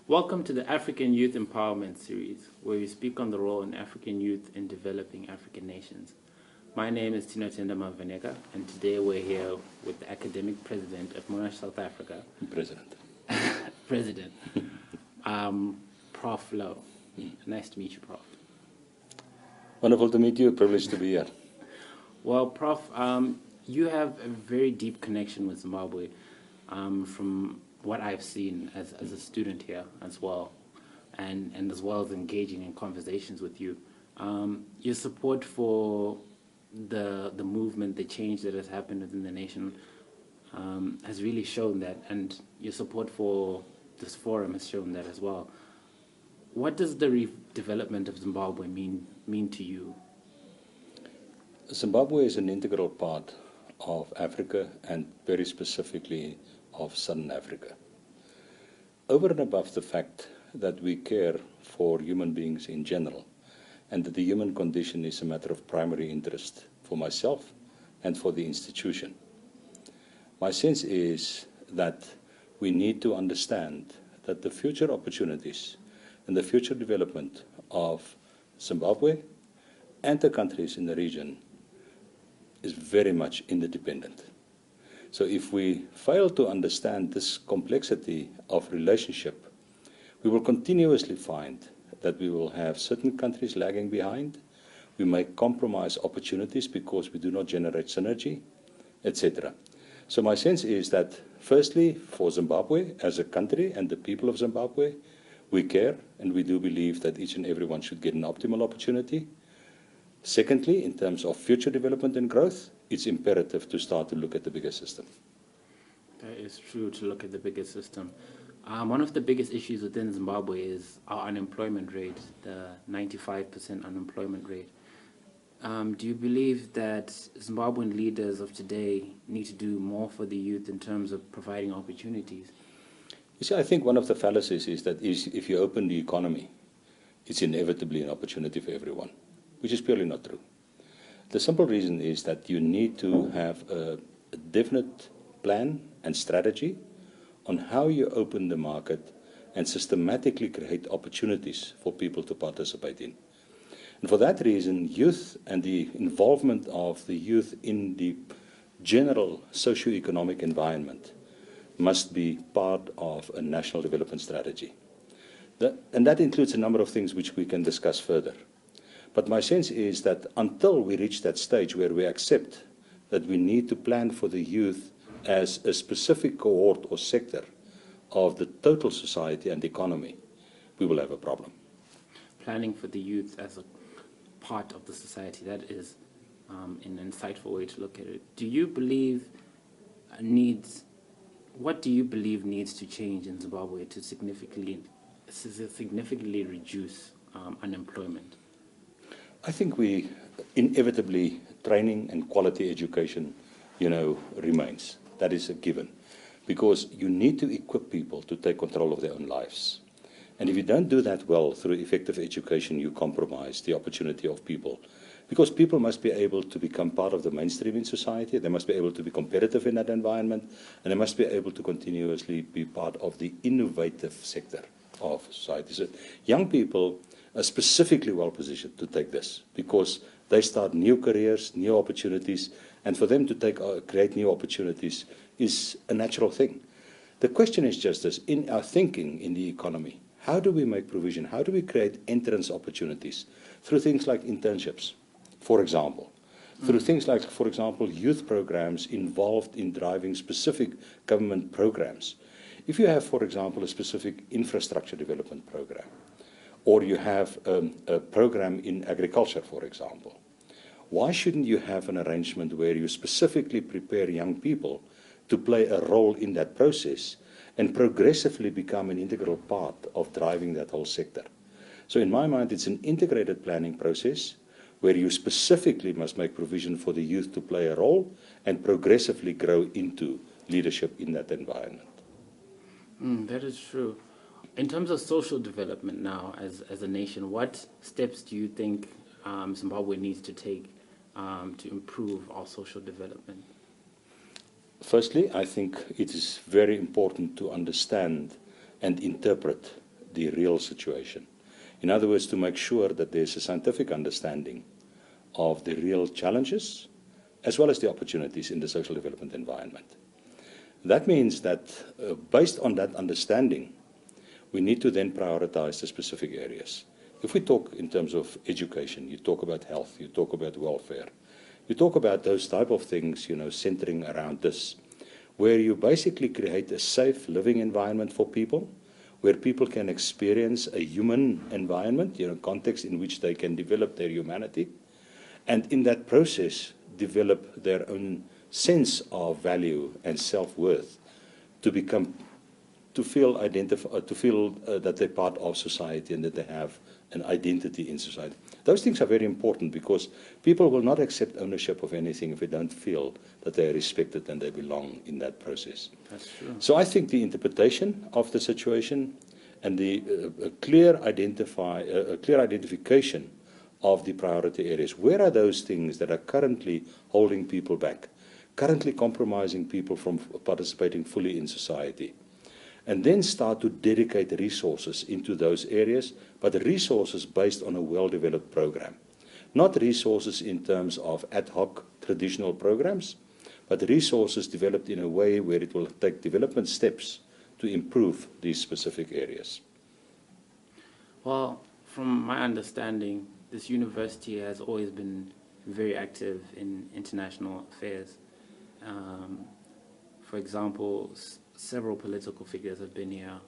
Welcome to the African Youth Empowerment Series, where we speak on the role in African youth in developing African nations. My name is Tinotenda Mavaneka, and today we're here with the academic president of Monash, South Africa. President. Prof. Louw. Nice to meet you, Prof. Wonderful to meet you. Privileged to be here. Well, Prof, you have a very deep connection with Zimbabwe from what I've seen as a student here as well, and as well as engaging in conversations with you. Your support for the movement, the change that has happened within the nation has really shown that, and your support for this forum has shown that as well. What does the redevelopment of Zimbabwe mean to you? Zimbabwe is an integral part of Africa, and very specifically of Southern Africa. Over and above the fact that we care for human beings in general, and that the human condition is a matter of primary interest for myself and for the institution, my sense is that we need to understand that the future opportunities and the future development of Zimbabwe and the countries in the region is very much interdependent. So if we fail to understand this complexity of relationship, we will continuously find that we will have certain countries lagging behind. We may compromise opportunities because we do not generate synergy, etc. So my sense is that, firstly, for Zimbabwe as a country and the people of Zimbabwe, we care and we do believe that each and everyone should get an optimal opportunity. Secondly, in terms of future development and growth, it's imperative to start to look at the bigger system. That is true, to look at the bigger system. One of the biggest issues within Zimbabwe is our unemployment rate, the 95% unemployment rate. Do you believe that Zimbabwean leaders of today need to do more for the youth in terms of providing opportunities? You see, I think one of the fallacies is that if you open the economy, it's inevitably an opportunity for everyone, which is purely not true. The simple reason is that you need to have a definite plan and strategy on how you open the market and systematically create opportunities for people to participate in. And for that reason, youth and the involvement of the youth in the general socio-economic environment must be part of a national development strategy. And that includes a number of things which we can discuss further. But my sense is that until we reach that stage where we accept that we need to plan for the youth as a specific cohort or sector of the total society and economy, we will have a problem. Planning for the youth as a part of the society, that is an insightful way to look at it. Do you believe what do you believe needs to change in Zimbabwe to significantly reduce unemployment? I think we inevitably, training and quality education, remains. That is a given. Because you need to equip people to take control of their own lives. And if you don't do that well through effective education, you compromise the opportunity of people. Because people must be able to become part of the mainstream in society, they must be able to be competitive in that environment, and they must be able to continuously be part of the innovative sector of society. So young people are specifically well positioned to take this because they start new careers, new opportunities, and for them to create new opportunities is a natural thing. The question is just this: in our thinking in the economy, how do we make provision? How do we create entrance opportunities? Through things like internships, for example. Through things like, for example, youth programs involved in driving specific government programs. If you have, for example, a specific infrastructure development program, or you have a program in agriculture, for example, why shouldn't you have an arrangement where you specifically prepare young people to play a role in that process and progressively become an integral part of driving that whole sector? So in my mind, it's an integrated planning process where you specifically must make provision for the youth to play a role and progressively grow into leadership in that environment. That is true. In terms of social development now, as a nation, what steps do you think Zimbabwe needs to take to improve our social development? Firstly, I think it is very important to understand and interpret the real situation. In other words, to make sure that there's a scientific understanding of the real challenges as well as the opportunities in the social development environment. That means that based on that understanding, we need to then prioritize the specific areas. If we talk in terms of education, you talk about health, you talk about welfare, you talk about those type of things, centering around this, where you basically create a safe living environment for people, where people can experience a human environment, context in which they can develop their humanity, and in that process, develop their own sense of value and self-worth to feel that they're part of society and that they have an identity in society. Those things are very important because people will not accept ownership of anything if they don't feel that they are respected and they belong in that process. That's true. So I think the interpretation of the situation and the clear identification of the priority areas. Where are those things that are currently holding people back, currently compromising people from participating fully in society? And then start to dedicate resources into those areas, but resources based on a well-developed program. Not resources in terms of ad hoc traditional programs, but resources developed in a way where it will take development steps to improve these specific areas. Well, from my understanding, this university has always been very active in international affairs. For example, several political figures have been here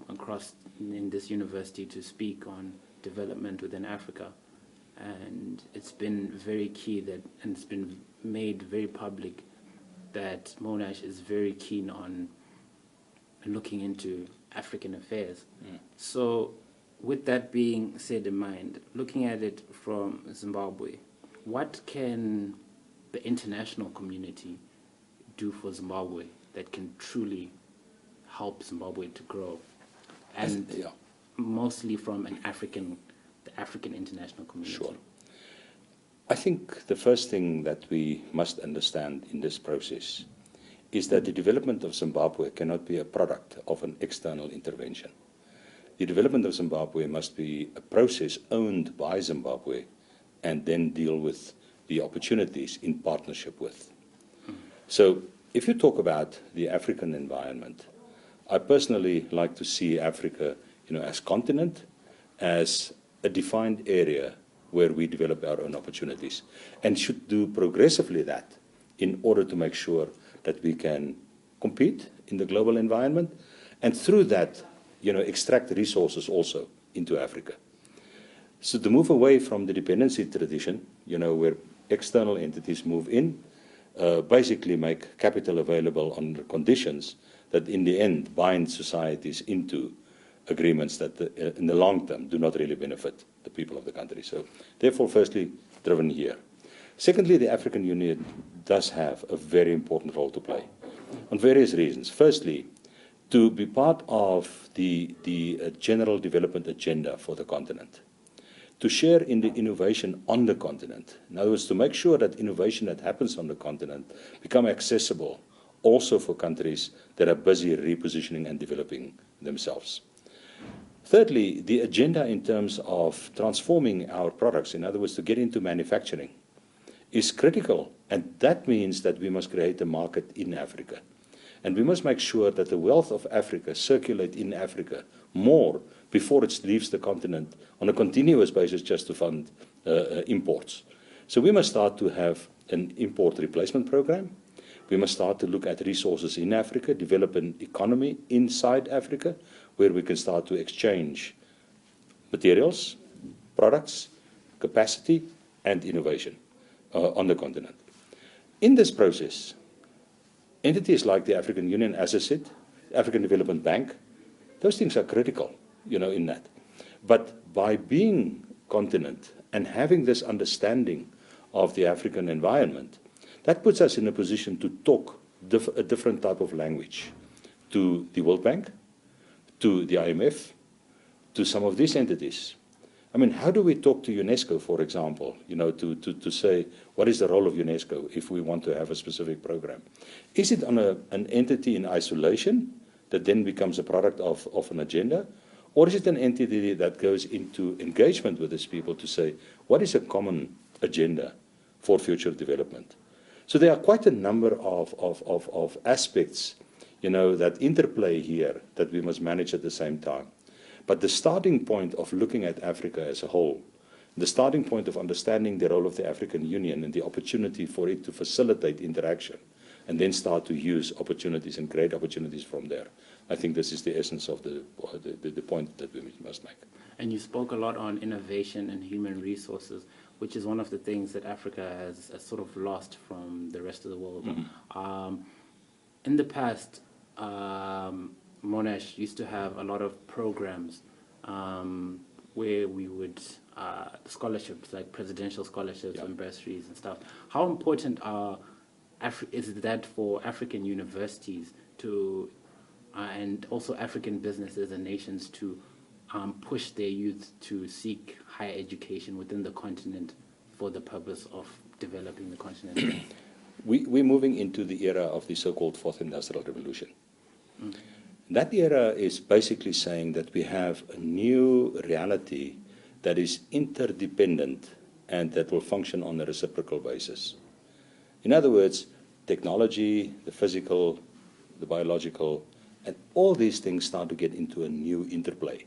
across in this university to speak on development within Africa. And it's been very key and it's been made very public that Monash is very keen on looking into African affairs. So with that being said in mind, looking at it from Zimbabwe, what can the international community do for Zimbabwe that can truly help Zimbabwe to grow, and mostly from the African international community? Sure. I think the first thing that we must understand in this process is that the development of Zimbabwe cannot be a product of an external intervention. The development of Zimbabwe must be a process owned by Zimbabwe and then deal with the opportunities in partnership with. So if you talk about the African environment, I personally like to see Africa, as continent, as a defined area where we develop our own opportunities, and should do progressively that in order to make sure that we can compete in the global environment, and through that, extract resources also into Africa. So to move away from the dependency tradition, where external entities move in, basically make capital available under conditions that in the end bind societies into agreements that in the long term do not really benefit the people of the country. So therefore, firstly, driven here. Secondly, the African Union does have a very important role to play on various reasons. Firstly, to be part of the general development agenda for the continent, to share in the innovation on the continent. In other words, to make sure that innovation that happens on the continent become accessible also for countries that are busy repositioning and developing themselves. Thirdly, the agenda in terms of transforming our products, in other words, to get into manufacturing, is critical. And that means that we must create a market in Africa. And we must make sure that the wealth of Africa circulate in Africa more before it leaves the continent on a continuous basis just to fund imports. So we must start to have an import replacement program. We must start to look at resources in Africa, develop an economy inside Africa, where we can start to exchange materials, products, capacity, and innovation on the continent. In this process, entities like the African Union, as I said, African Development Bank, those things are critical, in that. But by being continent and having this understanding of the African environment, that puts us in a position to talk a different type of language to the World Bank, to the IMF, to some of these entities. I mean, how do we talk to UNESCO, for example, to say, what is the role of UNESCO if we want to have a specific program? Is it on an entity in isolation that then becomes a product of an agenda? Or is it an entity that goes into engagement with these people to say, what is a common agenda for future development? So there are quite a number of aspects, that interplay here that we must manage at the same time. But the starting point of looking at Africa as a whole, the starting point of understanding the role of the African Union and the opportunity for it to facilitate interaction, and then start to use opportunities and create opportunities from there. I think this is the essence of the point that we must make. And you spoke a lot on innovation and human resources, which is one of the things that Africa has sort of lost from the rest of the world. Mm-hmm. In the past, Monash used to have a lot of programs where we would, scholarships, like presidential scholarships and bursaries and stuff. How important is that for African universities to, and also African businesses and nations to push their youth to seek higher education within the continent for the purpose of developing the continent? We're moving into the era of the so-called Fourth Industrial Revolution. Mm. That era is basically saying that we have a new reality that is interdependent and that will function on a reciprocal basis. In other words, technology, the physical, the biological, and all these things start to get into a new interplay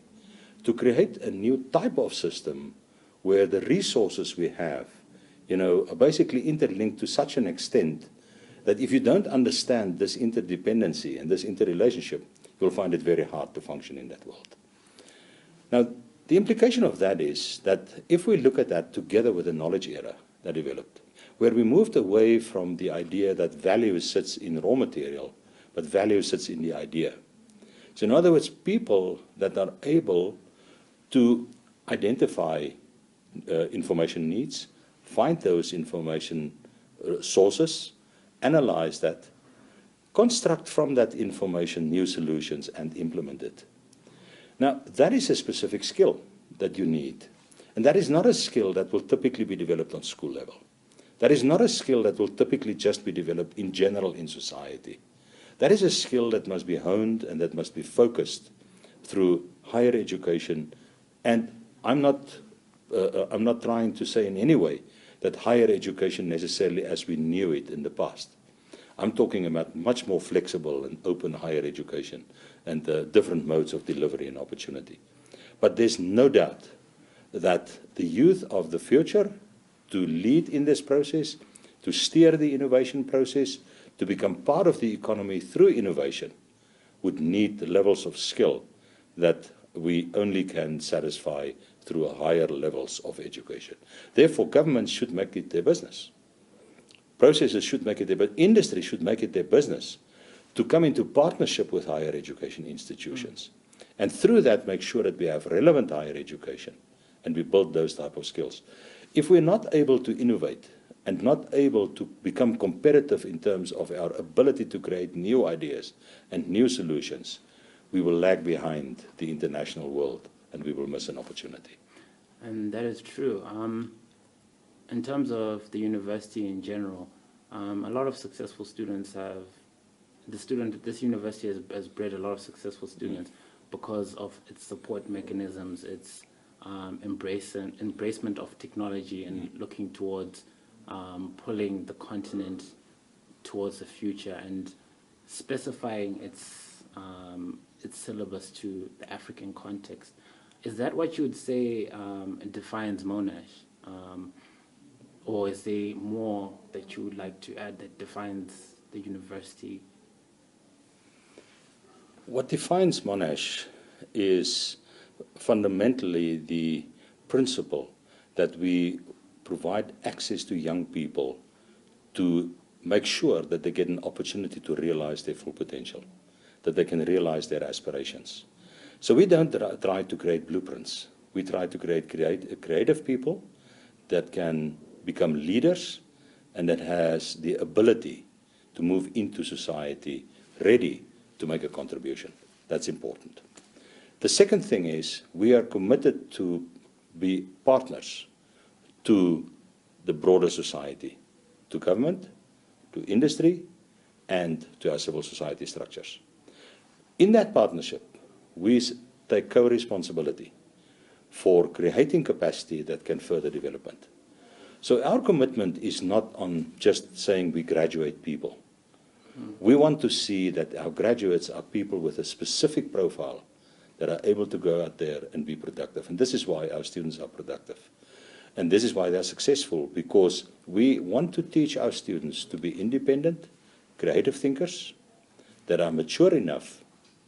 to create a new type of system where the resources we have, are basically interlinked to such an extent that if you don't understand this interdependency and this interrelationship, you'll find it very hard to function in that world. Now, the implication of that is that if we look at that together with the knowledge era that developed, where we moved away from the idea that value sits in raw material, but value sits in the idea. So in other words, people that are able to identify information needs, find those information sources, analyze that, construct from that information new solutions and implement it. Now, that is a specific skill that you need. And that is not a skill that will typically be developed on school level. That is not a skill that will typically just be developed in general in society. That is a skill that must be honed and that must be focused through higher education. And I'm not trying to say in any way that higher education necessarily as we knew it in the past. I'm talking about much more flexible and open higher education and different modes of delivery and opportunity. But there's no doubt that the youth of the future, to lead in this process, to steer the innovation process, to become part of the economy through innovation, would need the levels of skill that we only can satisfy through higher levels of education. Therefore, governments should make it their business. Processes should make it their business. Industry should make it their business to come into partnership with higher education institutions. And through that, make sure that we have relevant higher education and we build those type of skills. If we're not able to innovate and not able to become competitive in terms of our ability to create new ideas and new solutions, we will lag behind the international world and we will miss an opportunity. And that is true. In terms of the university in general, a lot of successful students have, this university has bred a lot of successful students because of its support mechanisms, its embracement of technology and looking towards pulling the continent towards the future and specifying its syllabus to the African context. Is that what you would say defines Monash? Or is there more that you would like to add that defines the university? What defines Monash is fundamentally the principle that we provide access to young people to make sure that they get an opportunity to realize their full potential, that they can realize their aspirations. So we don't try to create blueprints. We try to create creative people that can become leaders and that has the ability to move into society ready to make a contribution. That's important. The second thing is we are committed to be partners to the broader society, to government, to industry, and to our civil society structures. In that partnership, we take co-responsibility for creating capacity that can further development. So our commitment is not on just saying we graduate people. We want to see that our graduates are people with a specific profile that are able to go out there and be productive. And this is why our students are productive. And this is why they're successful, because we want to teach our students to be independent, creative thinkers that are mature enough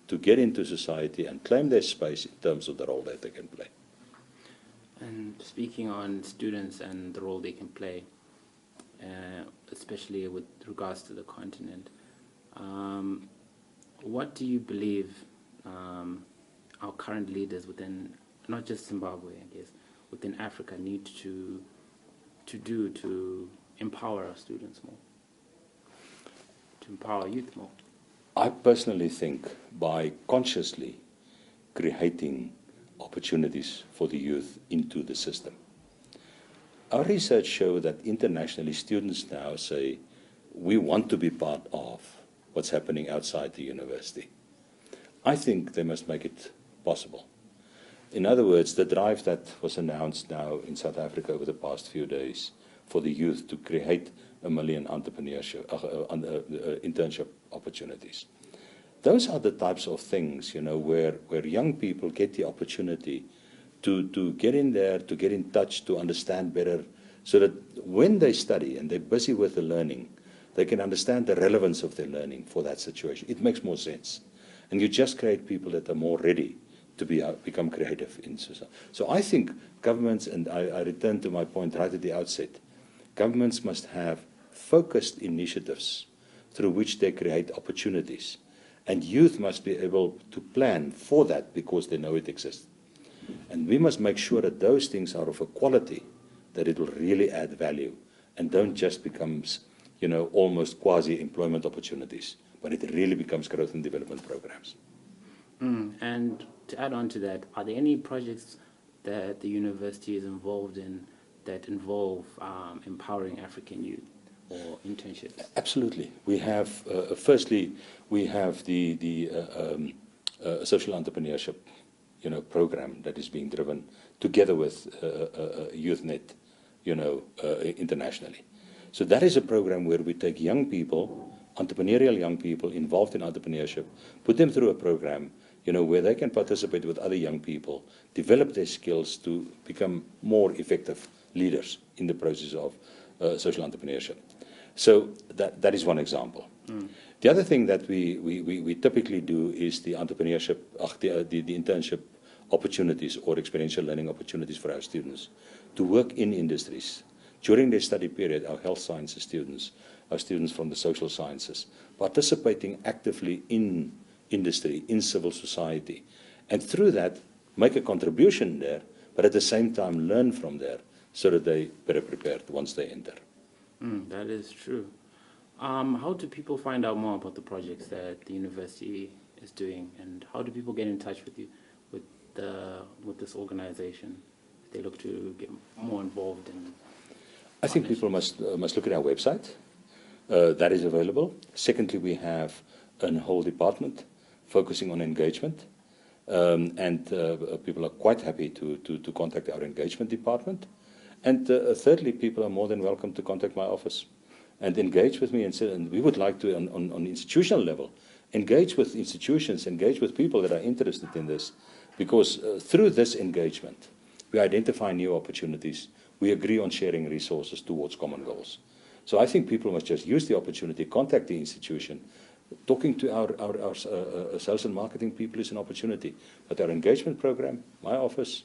to get into society and claim their space in terms of the role that they can play. And speaking on students and the role they can play, especially with regards to the continent, what do you believe our current leaders within, not just Zimbabwe, I guess, within Africa need to do to empower our students more, to empower youth more? I personally think by consciously creating opportunities for the youth into the system. Our research shows that internationally students now say, we want to be part of what's happening outside the university. I think they must make it possible. In other words, the drive that was announced now in South Africa over the past few days for the youth to create 1 million entrepreneurship, internship opportunities. Those are the types of things, where young people get the opportunity to get in there, to get in touch, to understand better, so that when they study and they're busy with the learning, they can understand the relevance of their learning for that situation. It makes more sense. And you just create people that are more ready to become creative in society. So I think governments, and I return to my point right at the outset, governments must have focused initiatives through which they create opportunities. And youth must be able to plan for that because they know it exists. And we must make sure that those things are of a quality that it will really add value and don't just become, almost quasi-employment opportunities, but it really becomes growth and development programs. And to add on to that, are there any projects that the university is involved in that involve empowering African youth or internships? Absolutely. We have, firstly, we have the social entrepreneurship, program that is being driven together with YouthNet, internationally. So that is a program where we take young people, entrepreneurial young people involved in entrepreneurship, put them through a program, where they can participate with other young people, develop their skills to become more effective leaders in the process of social entrepreneurship. So that is one example. The other thing that we typically do is the entrepreneurship, the internship opportunities or experiential learning opportunities for our students to work in industries. During their study period, our health sciences students, our students from the social sciences, participating actively in industry, in civil society, and through that make a contribution there, but at the same time learn from there so that they're better prepared once they enter. That is true. How do people find out more about the projects that the university is doing, and how do people get in touch with you, with this organization, if they look to get more involved in? I think people must look at our website. That is available. Secondly, we have a whole department focusing on engagement, and people are quite happy to contact our engagement department. And thirdly, people are more than welcome to contact my office and engage with me. And we would like to, on institutional level, engage with institutions, engage with people that are interested in this, because through this engagement, we identify new opportunities. We agree on sharing resources towards common goals. So I think people must just use the opportunity, contact the institution. Talking to our sales and marketing people is an opportunity. But our engagement program, my office,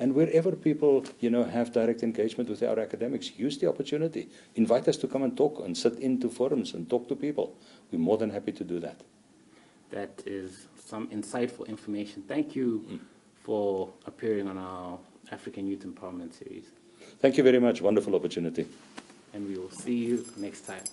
and wherever people, have direct engagement with our academics, use the opportunity. Invite us to come and talk and sit into forums and talk to people. We're more than happy to do that. That is some insightful information. Thank you for appearing on our African Youth Empowerment Series. Thank you very much. Wonderful opportunity. And we will see you next time.